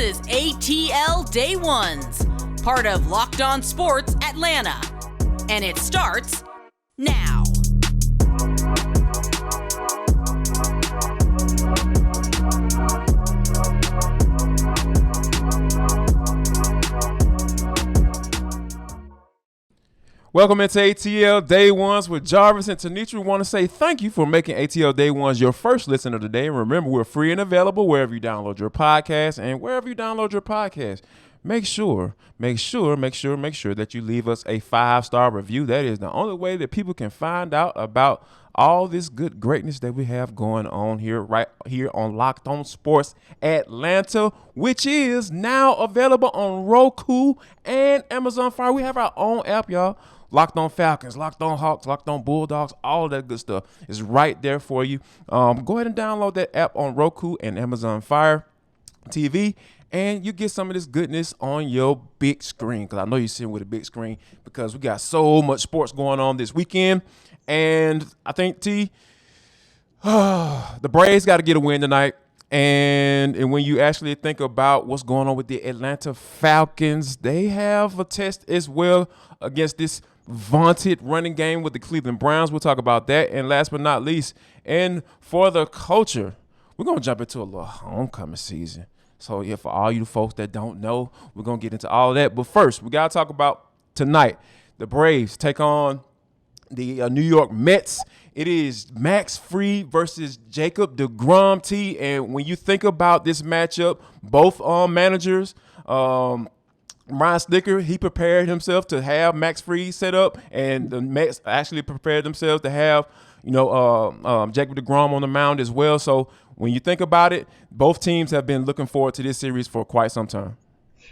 is ATL Day Ones, part of Locked On Sports Atlanta. And it starts now. Welcome into ATL Day Ones with Jarvis and Tenitra. We want to say thank you for making ATL Day Ones your first listen of the day. And remember, we're free and available wherever you download your podcast. And wherever you download your podcast, make sure that you leave us a 5-star review. That is the only way that people can find out about all this good greatness that we have going on here, right here on Locked On Sports Atlanta, which is now available on Roku and Amazon Fire. We have our own app, y'all. Locked On Falcons, Locked On Hawks, Locked On Bulldogs, all of that good stuff is right there for you. Go ahead and download that app on Roku and Amazon Fire TV, and you get some of this goodness on your big screen, because I know you're sitting with a big screen because we got so much sports going on this weekend. And I think, the Braves got to get a win tonight. And when you actually think about what's going on with the Atlanta Falcons, they have a test as well against this vaunted running game with the Cleveland Browns. We'll talk about that. And last but not least, and for the culture, we're going to jump into a little homecoming season. So, yeah, for all you folks that don't know, we're going to get into all of that. But first, we got to talk about tonight. The Braves take on the New York Mets. It is Max Fried versus Jacob DeGrom, T. And when you think about this matchup, both managers, Ryan Snicker, he prepared himself to have Max Fried set up, and the Mets actually prepared themselves to have, Jacob DeGrom on the mound as well. So when you think about it, both teams have been looking forward to this series for quite some time.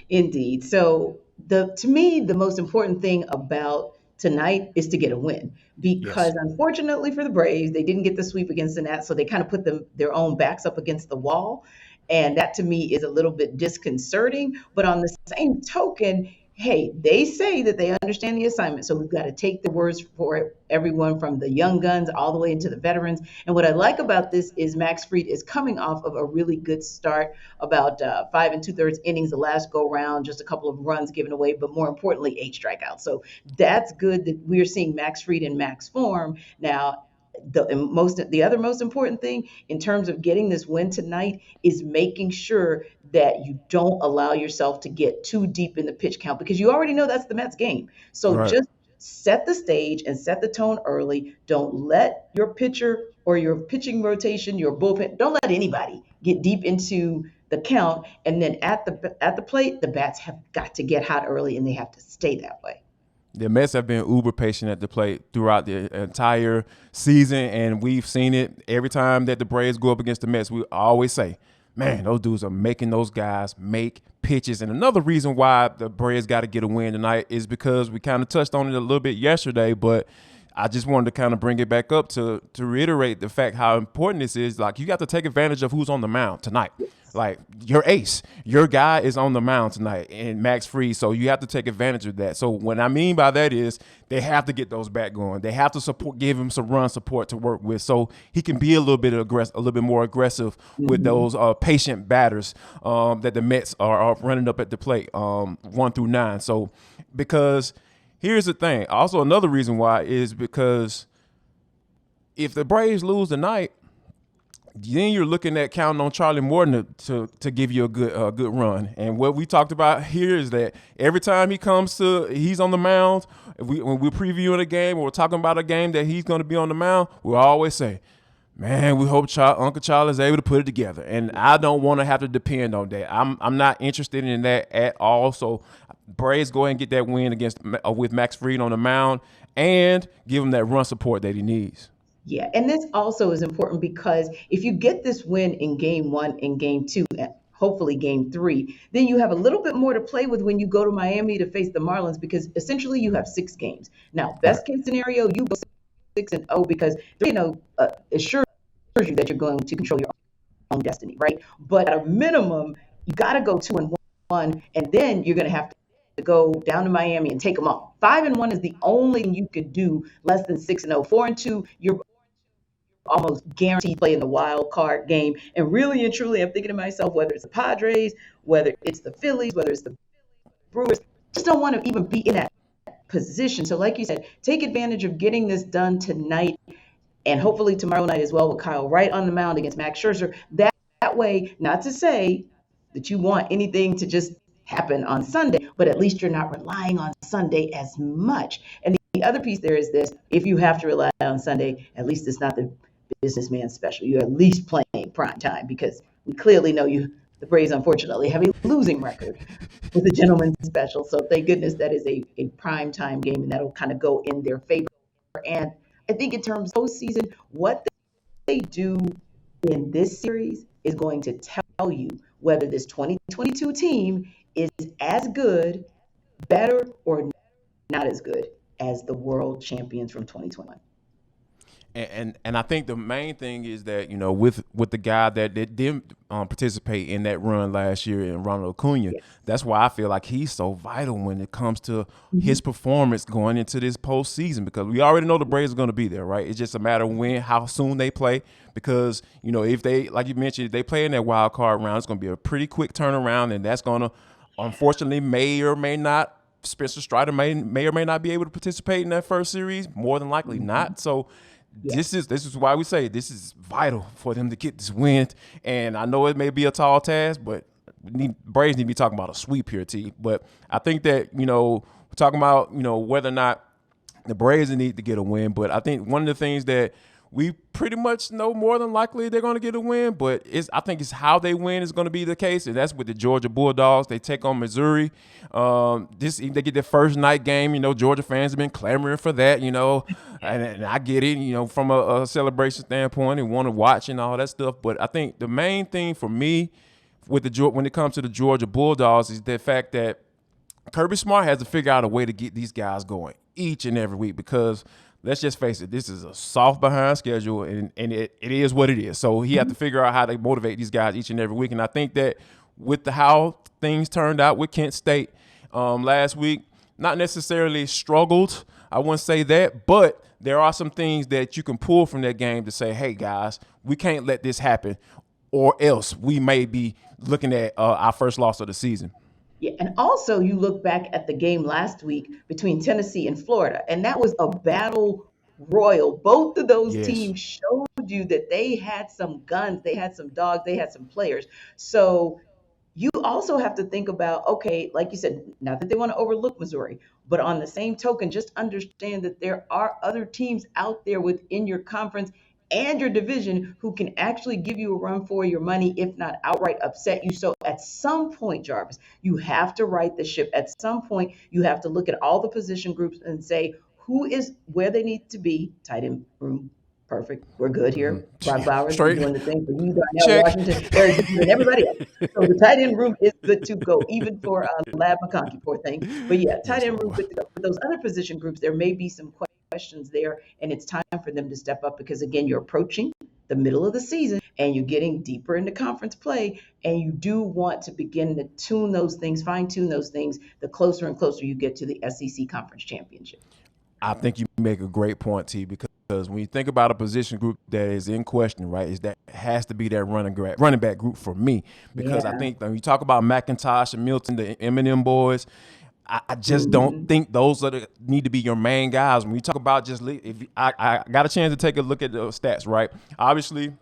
Indeed. So to me, the most important thing about tonight is to get a win, because Unfortunately for the Braves, they didn't get the sweep against the Nats, so they kind of put their own backs up against the wall. And that to me is a little bit disconcerting. But on the same token, hey, they say that they understand the assignment. So we've got to take the words for it, everyone from the young guns all the way into the veterans. And what I like about this is Max Fried is coming off of a really good start, about 5 2/3 innings the last go round, just a couple of runs given away, but more importantly, 8 strikeouts. So that's good that we're seeing Max Fried in max form. Now, the other most important thing in terms of getting this win tonight is making sure that you don't allow yourself to get too deep in the pitch count, because you already know that's the Mets game. So Just set the stage and set the tone early. Don't let your pitcher or your pitching rotation, your bullpen, don't let anybody get deep into the count. And then at the plate, the bats have got to get hot early, and they have to stay that way. The Mets have been uber patient at the plate throughout the entire season, and we've seen it every time that the Braves go up against the Mets. We always say, man, those dudes are making those guys make pitches. And another reason why the Braves got to get a win tonight is because we kind of touched on it a little bit yesterday, but I just wanted to kind of bring it back up to reiterate the fact how important this is. Like, you got to take advantage of who's on the mound tonight. Like, your ace, your guy is on the mound tonight, and Max Fried, so you have to take advantage of that. So what I mean by that is they have to get those back going. They have to give him some run support to work with, so he can be a little bit more aggressive with those patient batters that the Mets are running up at the plate, 1 through 9. So because here's the thing. Also, another reason why is because if the Braves lose tonight, then you're looking at counting on Charlie Morton to give you a good run. And what we talked about here is that every time he's on the mound, when we're previewing a game or we're talking about a game that he's going to be on the mound, we always say, man, we hope Uncle Charlie is able to put it together. And I don't want to have to depend on that. I'm not interested in that at all. So Braves go ahead and get that win with Max Fried on the mound and give him that run support that he needs. Yeah, and this also is important because if you get this win in game 1 and game 2, and hopefully game 3, then you have a little bit more to play with when you go to Miami to face the Marlins, because essentially you have 6 games. Now, best case scenario, you go 6-0 because assures you that you're going to control your own destiny, right? But at a minimum, you got to go 2-1, and then you're going to have to go down to Miami and take them all. 5-1 is the only thing you could do less than 6-0. 4-2, you're almost guaranteed play in the wild card game. And really and truly, I'm thinking to myself, whether it's the Padres, whether it's the Phillies, whether it's the Brewers, just don't want to even be in that position. So like you said, take advantage of getting this done tonight and hopefully tomorrow night as well with Kyle Wright on the mound against Max Scherzer. That way, not to say that you want anything to just happen on Sunday, but at least you're not relying on Sunday as much. And the other piece there is this: if you have to rely on Sunday, at least it's not the businessman special. You're at least playing prime time, because we clearly know the Braves unfortunately have a losing record with the gentleman's special. So thank goodness that is a prime time game, and that'll kind of go in their favor. And I think in terms of postseason, what they do in this series is going to tell you whether this 2022 team is as good, better, or not as good as the world champions from 2021. And I think the main thing is that, with the guy that didn't participate in that run last year in Ronald Acuna, Yes. That's why I feel like he's so vital when it comes to his performance going into this postseason, because we already know the Braves are going to be there, right? It's just a matter of how soon they play, because, if they, like you mentioned, if they play in that wild card round, it's going to be a pretty quick turnaround, and that's going to, unfortunately, may or may not, Spencer Strider may or may not be able to participate in that first series, more than likely not. So this is why we say this is vital for them to get this win. And I know it may be a tall task, but Braves need to be talking about a sweep here, T. But I think that, we're talking about, whether or not the Braves need to get a win. But I think one of the things that we pretty much know more than likely they're going to get a win, but I think it's how they win is going to be the case, and that's with the Georgia Bulldogs. They take on Missouri. They get their first night game. Georgia fans have been clamoring for that, and I get it, from a celebration standpoint and want to watch and all that stuff. But I think the main thing for me when it comes to the Georgia Bulldogs is the fact that Kirby Smart has to figure out a way to get these guys going each and every week, because let's just face it, this is a soft behind schedule, and it is what it is. So he had to figure out how to motivate these guys each and every week. And I think that with how things turned out with Kent State last week, not necessarily struggled, I wouldn't say that, but there are some things that you can pull from that game to say, hey, guys, we can't let this happen, or else we may be looking at our first loss of the season. Yeah, and also you look back at the game last week between Tennessee and Florida, and that was a battle royal. Both of those teams showed you that they had some guns, they had some dogs, they had some players. So you also have to think about, okay, like you said, not that they want to overlook Missouri, but on the same token, just understand that there are other teams out there within your conference and your division who can actually give you a run for your money, if not outright upset you. So at some point, Jarvis, you have to right the ship. At some point, you have to look at all the position groups and say, who is where they need to be. Tight end room, perfect. We're good here. Brock Bowers doing the thing for you, Darnell Washington, Eric Dickerson, and everybody else. So the tight end room is good to go, even for Lab McConkey, poor thing. But yeah, tight end room good to go. For those other position groups, there may be some questions there, and it's time for them to step up, because again, you're approaching the middle of the season and you're getting deeper into conference play, and you do want to begin to tune those things, fine-tune those things, the closer and closer you get to the SEC Conference Championship. I think you make a great point, T, because when you think about a position group that is in question, right, is that has to be that running back group for me, because I think when you talk about McIntosh and Milton, the Eminem boys, I just don't think those need to be your main guys. When we talk about I got a chance to take a look at the stats, right? Obviously,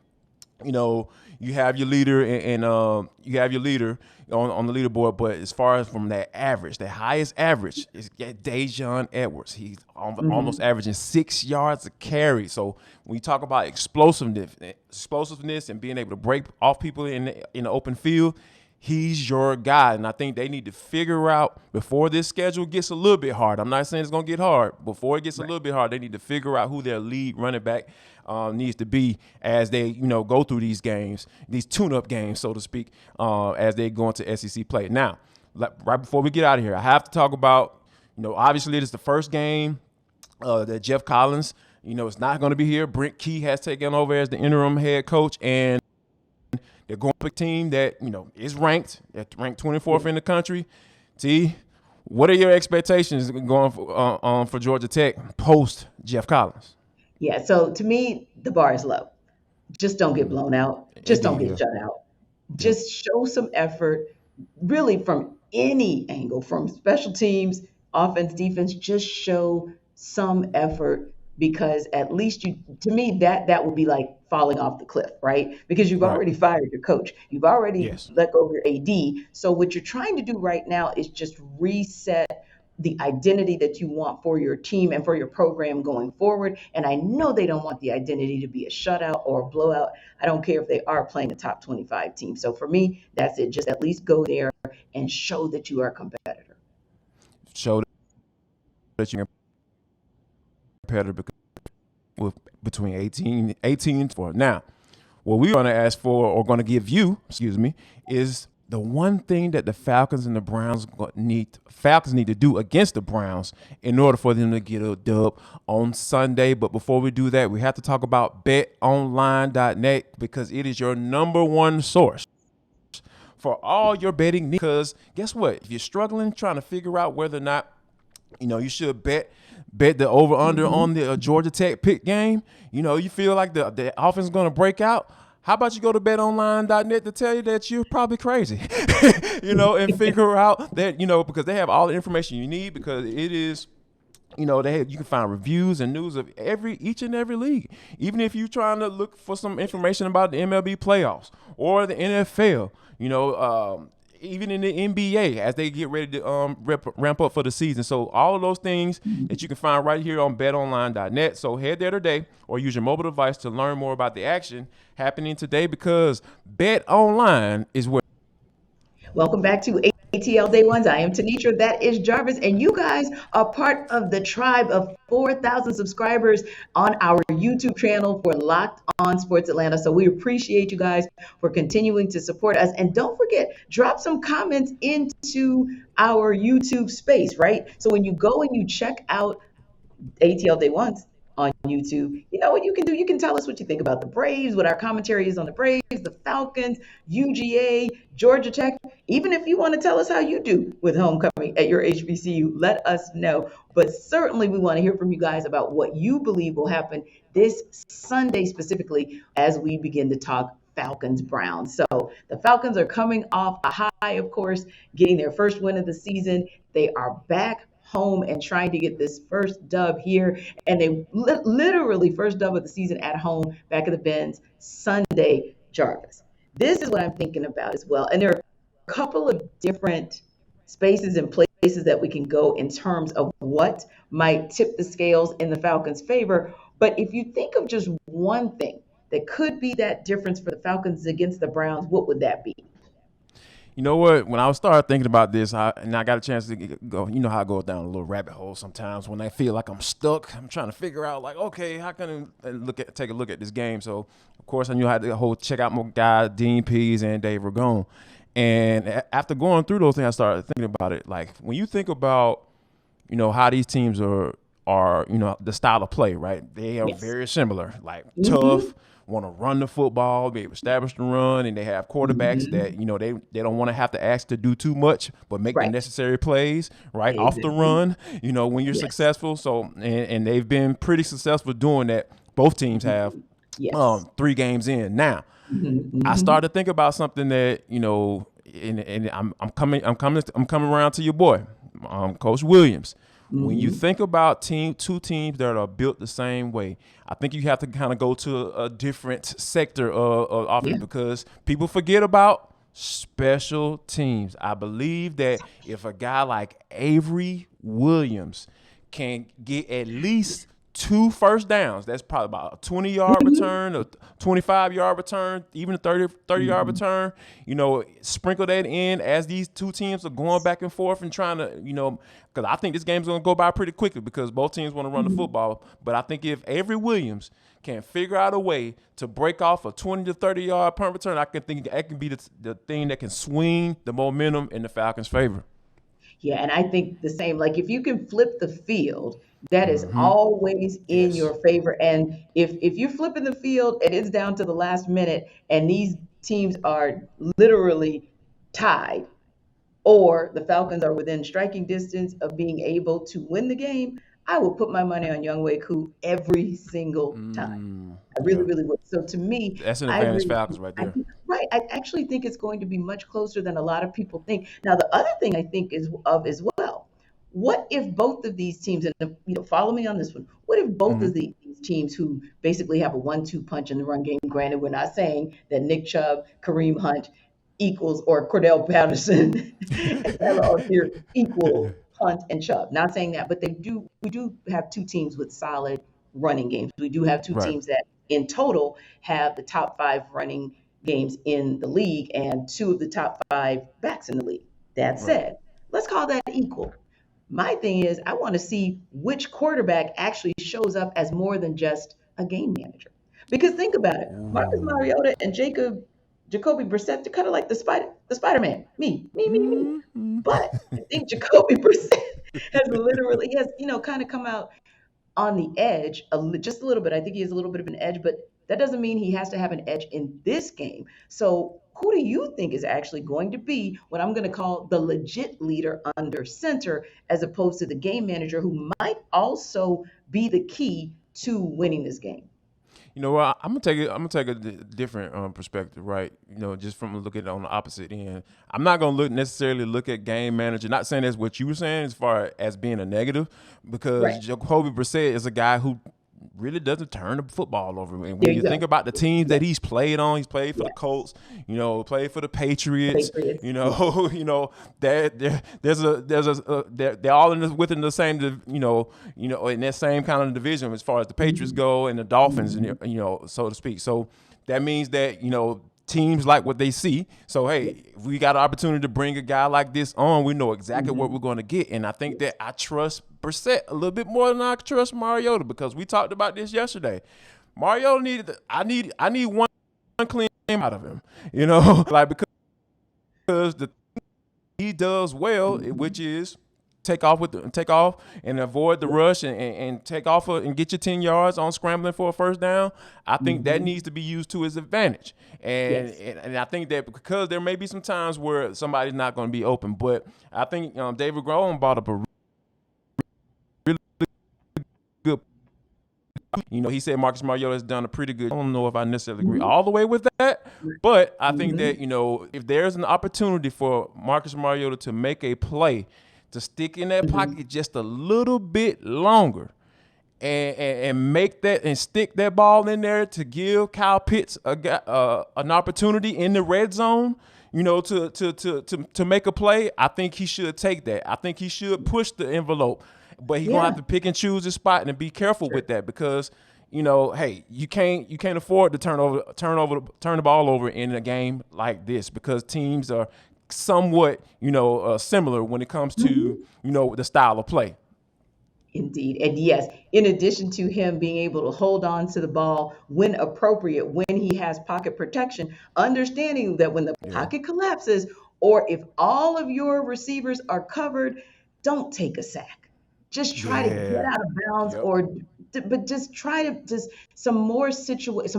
you have your leader and you have your leader on the leaderboard, but as far as from that average, the highest average is Dejon Edwards. He's almost averaging 6 yards a carry. So when you talk about explosiveness and being able to break off people in the open field, he's your guy. And I think they need to figure out, before this schedule gets a little bit hard, I'm not saying it's going to get hard, before it gets a little bit hard, they need to figure out who their lead running back needs to be as they, go through these games, these tune-up games, so to speak, as they go into SEC play. Now, right before we get out of here, I have to talk about, obviously it is the first game that Geoff Collins, is not going to be here. Brent Key has taken over as the interim head coach, and they're going to a team that, is ranked 24th in the country. T, what are your expectations going for Georgia Tech post Geoff Collins? Yeah, so to me, the bar is low. Just don't get blown out. Just don't Indeed, get yeah. shut out. Yep. Just show some effort, really from any angle, from special teams, offense, defense. Just show some effort because at least you, to me, that would be like falling off the cliff, right? Because you've Right. already fired your coach, you've already Yes. let go of your AD. So what you're trying to do right now is just reset the identity that you want for your team and for your program going forward. And I know they don't want the identity to be a shutout or a blowout. I don't care if they are playing a top 25 team. So for me, that's it. Just at least go there and show that you are a competitor. Show that you're a competitor with between 18 and 4. Now, what we're going to ask for or going to give you, is the one thing that the Falcons and the Browns need to do against the Browns in order for them to get a dub on Sunday. But before we do that, we have to talk about betonline.net because it is your number one source for all your betting needs. Because guess what? If you're struggling trying to figure out whether or not you should bet the over under on the Georgia Tech pick game, you feel like the offense is going to break out. How about you go to betonline.net to tell you that you're probably crazy, and figure out that, because they have all the information you need, because it is, you can find reviews and news of each and every league. Even if you're trying to look for some information about the MLB playoffs or the NFL, even in the NBA as they get ready to ramp up for the season. So all of those things that you can find right here on betonline.net. So head there today or use your mobile device to learn more about the action happening today, because BetOnline is where. Welcome back to ATL Day Ones. I am Tenitra. That is Jarvis. And you guys are part of the tribe of 4,000 subscribers on our YouTube channel for Locked On Sports Atlanta. So we appreciate you guys for continuing to support us. And don't forget, drop some comments into our YouTube space, right? So when you go and you check out ATL Day Ones on YouTube, you know what you can do? You can tell us what you think about the Braves, what our commentary is on the Braves, the Falcons, UGA, Georgia Tech. Even if you want to tell us how you do with homecoming at your HBCU, let us know. But certainly we want to hear from you guys about what you believe will happen this Sunday specifically as we begin to talk Falcons Browns. So the Falcons are coming off a high, of course, getting their first win of the season. They are back home and trying to get this first dub here. And they literally first dub of the season at home, back at the Benz, Sunday, Jarvis. This is what I'm thinking about as well. And there are a couple of different spaces and places that we can go in terms of what might tip the scales in the Falcons' favor. But if you think of just one thing that could be that difference for the Falcons against the Browns, what would that be? You know what? When I started thinking about this, I got a chance to go. You know how I go down a little rabbit hole sometimes when I feel like I'm stuck. I'm trying to figure out, like, okay, how can I take a look at this game? So, of course, I knew I had to check out my guys, Dean Pease and Dave Ragone. And after going through those things, I started thinking about it. Like, when you think about, how these teams are the style of play, right? They are very similar, like tough, want to run the football, be able to establish the run, and they have quarterbacks that, they don't want to have to ask to do too much, but make the necessary plays, right, off the run, when you're successful. So, and they've been pretty successful doing that. Both teams have 3 games in. Now, I started to think about something that, and I'm coming around to your boy, Coach Williams. When you think about two teams that are built the same way, I think you have to kind of go to a different sector of offense because people forget about special teams. I believe that if a guy like Avery Williams can get at least 2 first downs, that's probably about a 20-yard return, a 25-yard return, even a 30-yard return, sprinkle that in as these two teams are going back and forth and trying to, because I think this game's going to go by pretty quickly because both teams want to run the football. But I think if Avery Williams can figure out a way to break off a 20 to 30-yard punt return, I can think that can be the thing that can swing the momentum in the Falcons' favor. Yeah, and I think the same. Like if you can flip the field, that is always in your favor. And if you're flipping the field and it's down to the last minute and these teams are literally tied, or the Falcons are within striking distance of being able to win the game, I will put my money on Young Wei Koo every single time. I really, Yeah. really would. So to me, That's an I advantage agree. Falcons right there. Right. I actually think it's going to be much closer than a lot of people think. Now, the other thing I think is of as well. What if both of these teams, and follow me on this one. What if both Mm-hmm. of these teams who basically have a 1-2 punch in the run game? Granted, we're not saying that Nick Chubb, Kareem Hunt equals or Cordell Patterson and Tyler Algier equal Hunt and Chubb. Not saying that, but they do. We do have two teams with solid running games. We do have two Right. teams that in total have the top 5 running games in the league and 2 of the top 5 backs in the league. That Right. said, let's call that equal. My thing is, I want to see which quarterback actually shows up as more than just a game manager. Because think about it, Marcus Ooh. Mariota and Jacoby Brissett, they're kind of like the Spider-Man, me. Mm-hmm. But I think Jacoby Brissett has kind of come out on the edge just a little bit. I think he has a little bit of an edge, but that doesn't mean he has to have an edge in this game. So, who do you think is actually going to be what I'm going to call the legit leader under center, as opposed to the game manager who might also be the key to winning this game? You know what? I'm gonna take it. I'm gonna take a different perspective, right? Just from looking on the opposite end. I'm not gonna necessarily look at game manager. Not saying that's what you were saying as far as being a negative, because Right. Jacoby Brissett is a guy who really doesn't turn the football over. And There when you you think go. about the teams Yeah. that he's played on, he's played for the Yes. Colts, played for the Patriots. Patriots. They're all within the same, in that same kind of division as far as the Patriots go and the Dolphins, and so to speak. So that means that teams like what they see. So hey, if we got an opportunity to bring a guy like this on, we know exactly what we're going to get. And I think that I trust Brissett a little bit more than I trust Mariota, because we talked about this yesterday. Mariota I need one clean game out of him, like, because the he does well, which is take off and avoid the rush and take off and get your 10 yards on scrambling for a first down. I think that needs to be used to his advantage. And, Yes. and I think that because there may be some times where somebody's not going to be open, but I think David Grohl brought up a really good. He said Marcus Mariota has done a pretty good. I don't know if I necessarily agree all the way with that, but I think that if there's an opportunity for Marcus Mariota to make a play, to stick in that pocket just a little bit longer, and make that and stick that ball in there to give Kyle Pitts an opportunity in the red zone, to make a play, I think he should take that. I think he should push the envelope, but he's gonna have to pick and choose his spot and be careful with that, because hey, you can't afford to turn the ball over in a game like this, because teams are somewhat similar when it comes to the style of play. Indeed. And yes, in addition to him being able to hold on to the ball when appropriate, when he has pocket protection, understanding that when the Yeah. pocket collapses, or if all of your receivers are covered, don't take a sack. Just try to get Yeah. out of bounds, Yep. but just try to some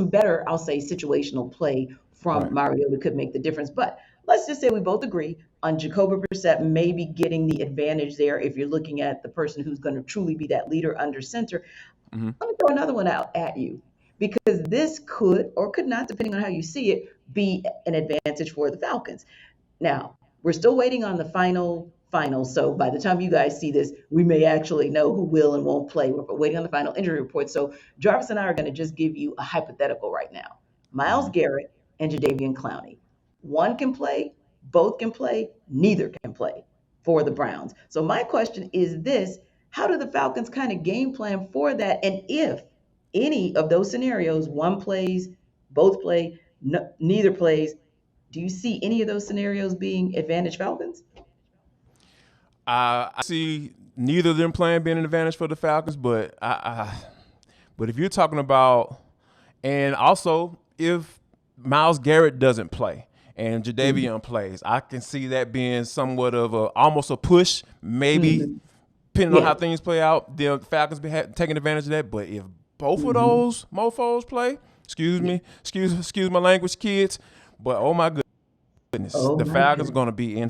better, I'll say, situational play from Right. Mariota could make the difference. But let's just say we both agree on Jacoby Brissett maybe getting the advantage there if you're looking at the person who's going to truly be that leader under center. Mm-hmm. Let me throw another one out at you, because this could or could not, depending on how you see it, be an advantage for the Falcons. Now, we're still waiting on the final. So by the time you guys see this, we may actually know who will and won't play. We're waiting on the final injury report. So Jarvis and I are going to just give you a hypothetical right now. Myles Garrett and Jadeveon Clowney. One can play, both can play, neither can play for the Browns. So my question is this: how do the Falcons kind of game plan for that? And if any of those scenarios, one plays, both play, neither plays, do you see any of those scenarios being advantage Falcons? I see neither of them playing being an advantage for the Falcons, but but if you're talking about, and also if Myles Garrett doesn't play and Jadeveon plays, I can see that being somewhat of almost a push, maybe depending on how things play out. The Falcons be taking advantage of that. But if both of those mofos play, excuse my language, kids, but oh my goodness, Oh the my Falcons are goodness. going to be in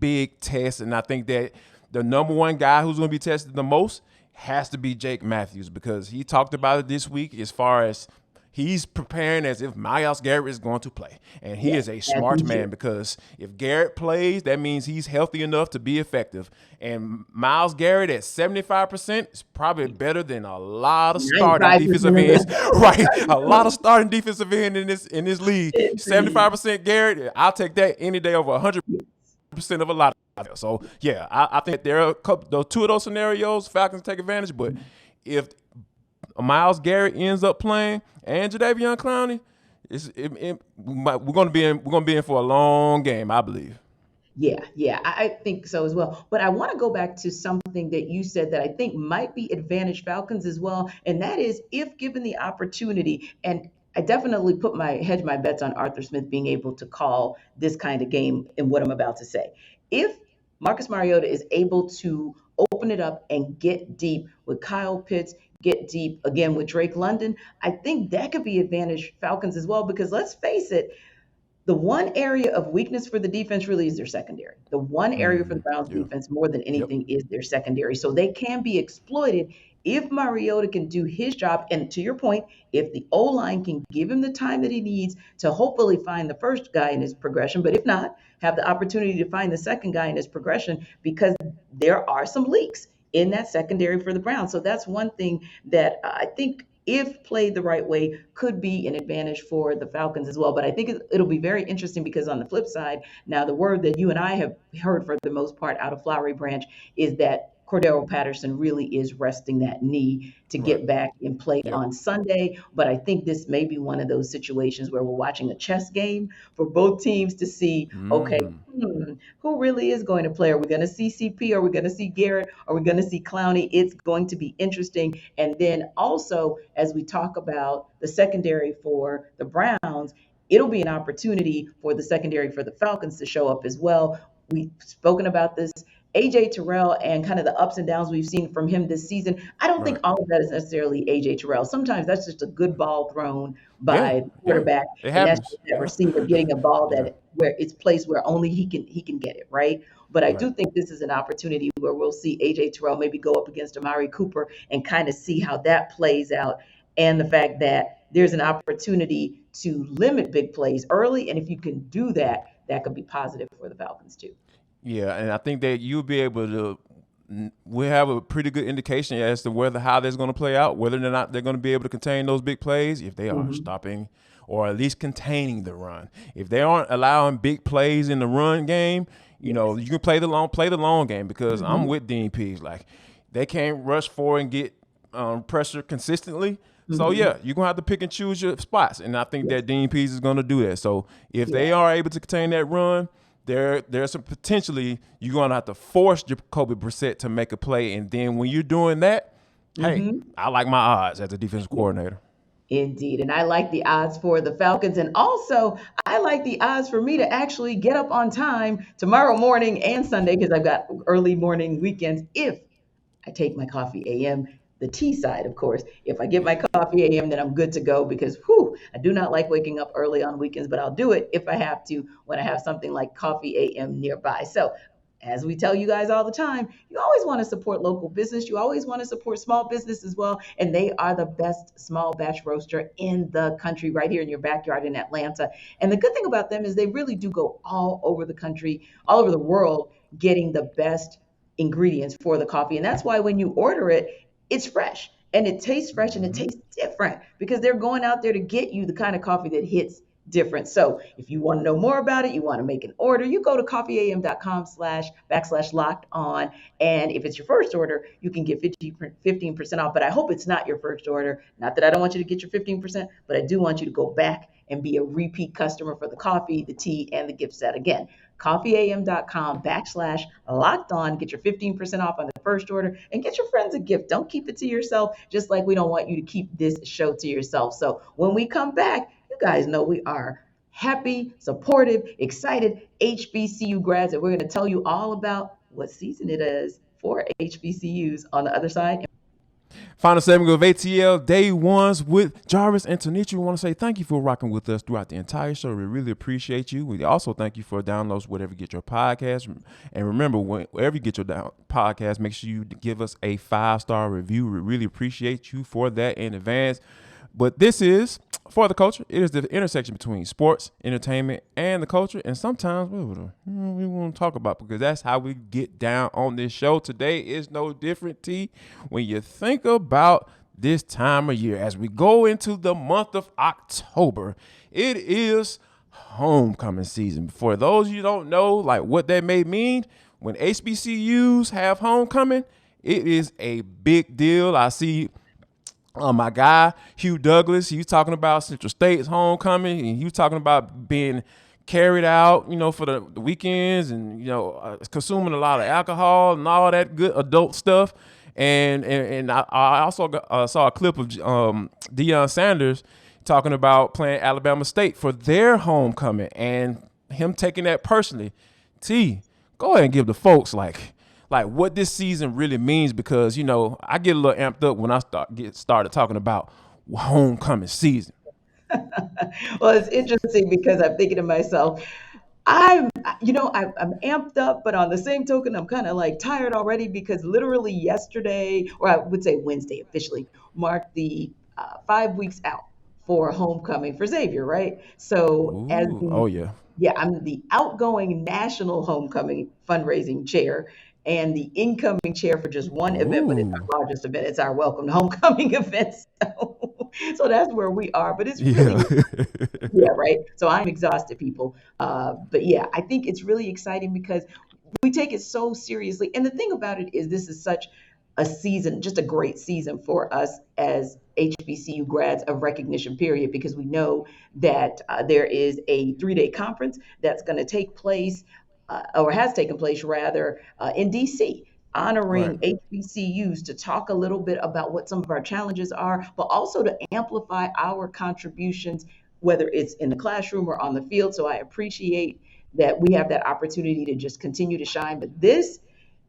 big test, and I think that the number one guy who's going to be tested the most has to be Jake Matthews, because he talked about it this week as far as he's preparing as if Myles Garrett is going to play. And he is a smart man, because if Garrett plays, that means he's healthy enough to be effective. And Myles Garrett at 75% is probably better than a lot of starting defensive ends. Right. A lot of starting defensive end in this league. 75% Garrett, I'll take that any day over 100% of a lot of them. So, yeah, I think there are two of those scenarios Falcons take advantage. But if Myles Garrett ends up playing and Jadeveon Clowney, we're going to be in for a long game, I believe. Yeah, I think so as well. But I want to go back to something that you said that I think might be advantage Falcons as well, and that is if given the opportunity. And I definitely hedge my bets on Arthur Smith being able to call this kind of game in what I'm about to say. If Marcus Mariota is able to open it up and get deep with Kyle Pitts, get deep again with Drake London, I think that could be advantage Falcons as well, because let's face it, the one area of weakness for the defense really is their secondary. The one area for the Browns defense more than anything is their secondary. So they can be exploited if Mariota can do his job. And to your point, if the O-line can give him the time that he needs to hopefully find the first guy in his progression, but if not, have the opportunity to find the second guy in his progression, because there are some leaks in that secondary for the Browns. So that's one thing that I think, if played the right way, could be an advantage for the Falcons as well. But I think it'll be very interesting, because on the flip side, now the word that you and I have heard for the most part out of Flowery Branch is that Cordero Patterson really is resting that knee to get back in play on Sunday. But I think this may be one of those situations where we're watching a chess game for both teams to see, okay, who really is going to play? Are we going to see CP? Are we going to see Garrett? Are we going to see Clowney? It's going to be interesting. And then also, as we talk about the secondary for the Browns, it'll be an opportunity for the secondary for the Falcons to show up as well. We've spoken about this. AJ Terrell and kind of the ups and downs we've seen from him this season. I don't think all of that is necessarily AJ Terrell. Sometimes that's just a good ball thrown by the quarterback. It and happens. that's that receiver getting a ball that where it's placed where only he can get it, right? But I do think this is an opportunity where we'll see AJ Terrell maybe go up against Amari Cooper and kind of see how that plays out. And the fact that there's an opportunity to limit big plays early. And if you can do that, that could be positive for the Falcons too. Yeah, and I think that you'll be able to we have a pretty good indication as to how that's going to play out, whether or not they're going to be able to contain those big plays, if they are stopping or at least containing the run. If they aren't allowing big plays in the run game, you know, you can play the long game, because I'm with Dean Pease. Like, they can't rush forward and get pressure consistently. So, yeah, you're going to have to pick and choose your spots, and I think that Dean Pease is going to do that. So if they are able to contain that run, there's some potentially you're going to have to force Jacoby Brissett to make a play. And then when you're doing that, hey, I like my odds as a defensive coordinator. Indeed. And I like the odds for the Falcons. And also, I like the odds for me to actually get up on time tomorrow morning and Sunday, because I've got early morning weekends, if I take my coffee AM. The tea side, of course. If I get my coffee AM, then I'm good to go, because I do not like waking up early on weekends, but I'll do it if I have to when I have something like coffee AM nearby. So as we tell you guys all the time, you always want to support local business. You always want to support small business as well. And they are the best small batch roaster in the country, right here in your backyard in Atlanta. And the good thing about them is they really do go all over the country, all over the world, getting the best ingredients for the coffee. And that's why when you order it, it's fresh and it tastes fresh and it tastes different, because they're going out there to get you the kind of coffee that hits different. So if you want to know more about it, you want to make an order, you go to coffeeam.com/locked on. And if it's your first order, you can get 15% off. But I hope it's not your first order. Not that I don't want you to get your 15%, but I do want you to go back and be a repeat customer for the coffee, the tea, and the gift set. Again, coffeeam.com/locked on. Get your 15% off on the first order and get your friends a gift. Don't keep it to yourself, just like we don't want you to keep this show to yourself. So when we come back, you guys know we are happy, supportive, excited HBCU grads, and we're going to tell you all about what season it is for HBCUs on the other side. Final segment of ATL Day Ones with Jarvis and Tenitra. We want to say thank you for rocking with us throughout the entire show. We really appreciate you. We also thank you for downloads wherever you get your podcast. And remember, wherever you get your podcast, make sure you give us a 5-star review. We really appreciate you for that in advance. But this is For the Culture. It is the intersection between sports, entertainment, and the culture. And sometimes we want to talk about, because that's how we get down on this show. Today is no different, T. When you think about this time of year, as we go into the month of October, it is homecoming season. For those of you who don't know, like, what that may mean, when HBCUs have homecoming, it is a big deal. I see my guy, Hugh Douglas, he was talking about Central State's homecoming, and he was talking about being carried out, for the weekends, and, consuming a lot of alcohol and all that good adult stuff. And I also saw a clip of Deion Sanders talking about playing Alabama State for their homecoming and him taking that personally. T, go ahead and give the folks like what this season really means, because, I get a little amped up when I started talking about homecoming season. Well, it's interesting because I'm thinking to myself, I'm amped up, but on the same token, I'm kind of like tired already, because literally yesterday, or I would say Wednesday officially, marked the 5 weeks out for homecoming for Xavier, right? So I'm the outgoing national homecoming fundraising chair and the incoming chair for just one event, but it's our largest event. It's our Welcome to Homecoming event. So that's where we are. But it's really, right? So I'm exhausted, people. But yeah, I think it's really exciting because we take it so seriously. And the thing about it is, this is such a season, just a great season for us as HBCU grads of recognition, period, because we know that there is a 3-day conference that's going to take place, or has taken place rather, in DC, honoring HBCUs, to talk a little bit about what some of our challenges are, but also to amplify our contributions, whether it's in the classroom or on the field. So I appreciate that we have that opportunity to just continue to shine. But this,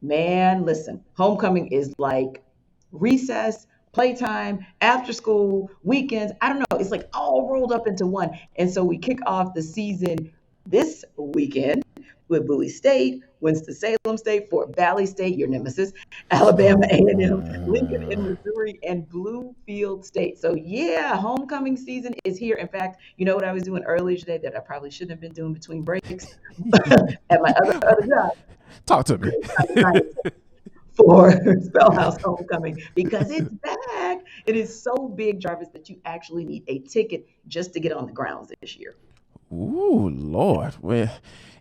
man, listen, homecoming is like recess, playtime, after school, weekends. I don't know. It's like all rolled up into one. And so we kick off the season this weekend with Bowie State, Winston-Salem State, Fort Valley State, your nemesis, Alabama A&M, Lincoln in Missouri, and Bluefield State. So yeah, homecoming season is here. In fact, you know what I was doing earlier today that I probably shouldn't have been doing between breaks at my other job? Talk to me. For Spellhouse Homecoming, because it's back. It is so big, Jarvis, that you actually need a ticket just to get on the grounds this year. Ooh, Lord. Well,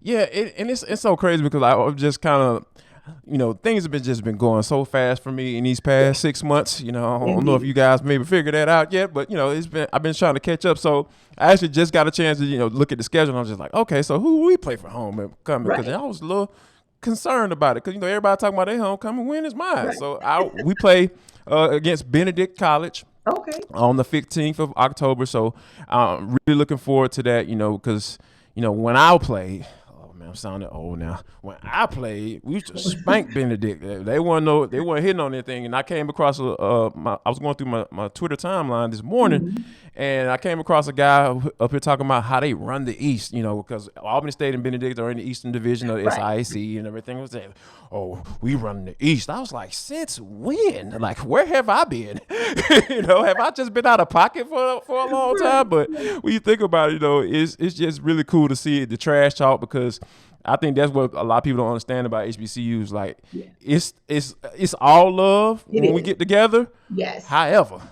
yeah, it's so crazy, because I'm just kind of, things have just been going so fast for me in these past 6 months. I don't know if you guys maybe figured that out yet, but I've been trying to catch up. So I actually just got a chance to look at the schedule, and I was just like, okay, so who we play for homecoming? Because I was a little concerned about it, because everybody talking about their homecoming. When is mine? Right. So we play against Benedict College. Okay. On the 15th of October. So I'm really looking forward to that, because, when I played, oh man, I'm sounding old now. When I played, we used to spank Benedict. They weren't hitting on anything. And I came across I was going through my Twitter timeline this morning, and I came across a guy up here talking about how they run the East, because Albany State and Benedict are in the Eastern Division of the SIAC and everything. Was saying, oh, we run the East. I was like, since when? Like, where have I been? Have I just been out of pocket for a long time? But when you think about it, it's just really cool to see the trash talk, because I think that's what a lot of people don't understand about HBCUs. Like, it's all love when we get together. Yes. However,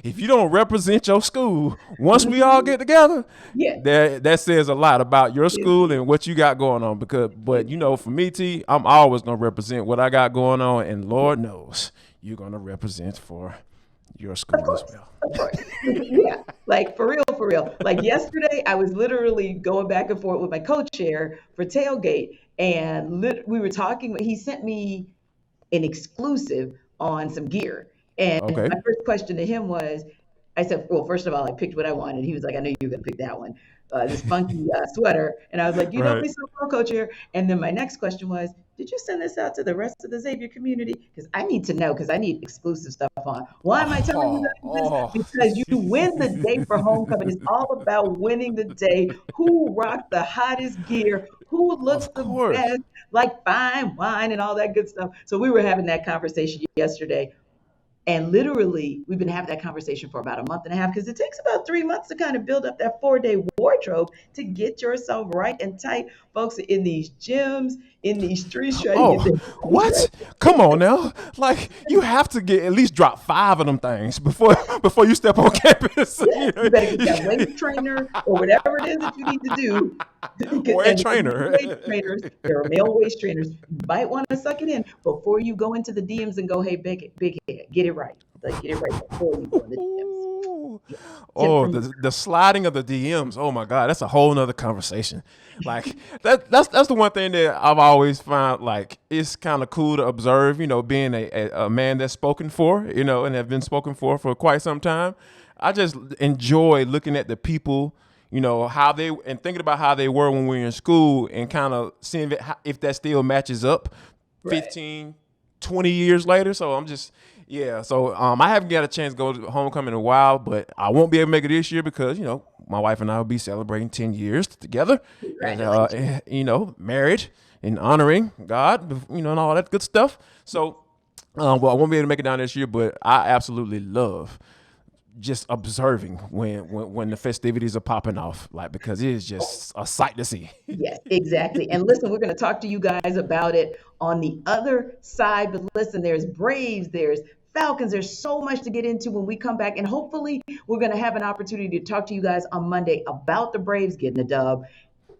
if you don't represent your school, once we all get together, that says a lot about your school and what you got going on. But for me, T, I'm always gonna represent what I got going on, and Lord knows you're gonna represent for your school as well. Of course. Yeah, like for real. Like yesterday, I was literally going back and forth with my co-chair for tailgate, and we were talking. He sent me an exclusive on some gear. And my first question to him was, I said, well, first of all, I picked what I wanted. He was like, I knew you were going to pick that one, this funky sweater. And I was like, you know me so well, coach here. And then my next question was, did you send this out to the rest of the Xavier community? Because I need to know, because I need exclusive stuff on. Why am I telling you guys this? Because you win the day for homecoming. It's all about winning the day. Who rocked the hottest gear? Who looks Of the course. best? Like fine wine and all that good stuff. So we were having that conversation yesterday. And literally, we've been having that conversation for about a month and a half because it takes about 3 months to kind of build up that 4-day wardrobe to get yourself right and tight. Folks are in these gyms, in these streets trying to get Oh, their bodies what? right. Come on now. Like, you have to get at least drop 5 of them things before you step on campus. Yeah, you better get that weight trainer or whatever it is that you need to do. Or a And the trainer. waist trainers, there are male waist trainers. You might want to suck it in before you go into the DMs and go, hey, big head, get it right. Like, get it right before you go in the DMs. Ooh. Yeah. Tip Oh, from the sliding of the DMs. Oh my God, that's a whole nother conversation. Like that's the one thing that I've always found like it's kind of cool to observe. Being a man that's spoken for, and have been spoken for quite some time. I just enjoy looking at the people. How they and thinking about how they were when we were in school and kind of seeing if that still matches up right. 15, 20 years later. So I'm just, yeah. So I haven't got a chance to go to homecoming in a while, but I won't be able to make it this year because, my wife and I will be celebrating 10 years together and, married and honoring God, and all that good stuff. So, well, I won't be able to make it down this year, but I absolutely love just observing when the festivities are popping off, like, because it is just a sight to see. Yes, exactly. And listen, we're going to talk to you guys about it on the other side. But listen, there's Braves, there's Falcons. There's so much to get into when we come back. And hopefully, we're going to have an opportunity to talk to you guys on Monday about the Braves getting a dub,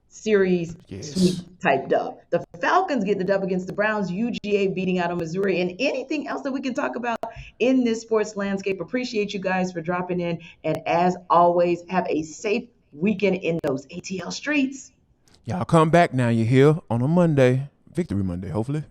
series Yes. sweep type dub. The Falcons getting the dub against the Browns, UGA beating out of Missouri, and anything else that we can talk about in this sports landscape. Appreciate you guys for dropping in. And as always, have a safe weekend in those ATL streets. Y'all come back now. You're here on a Monday, Victory Monday, hopefully.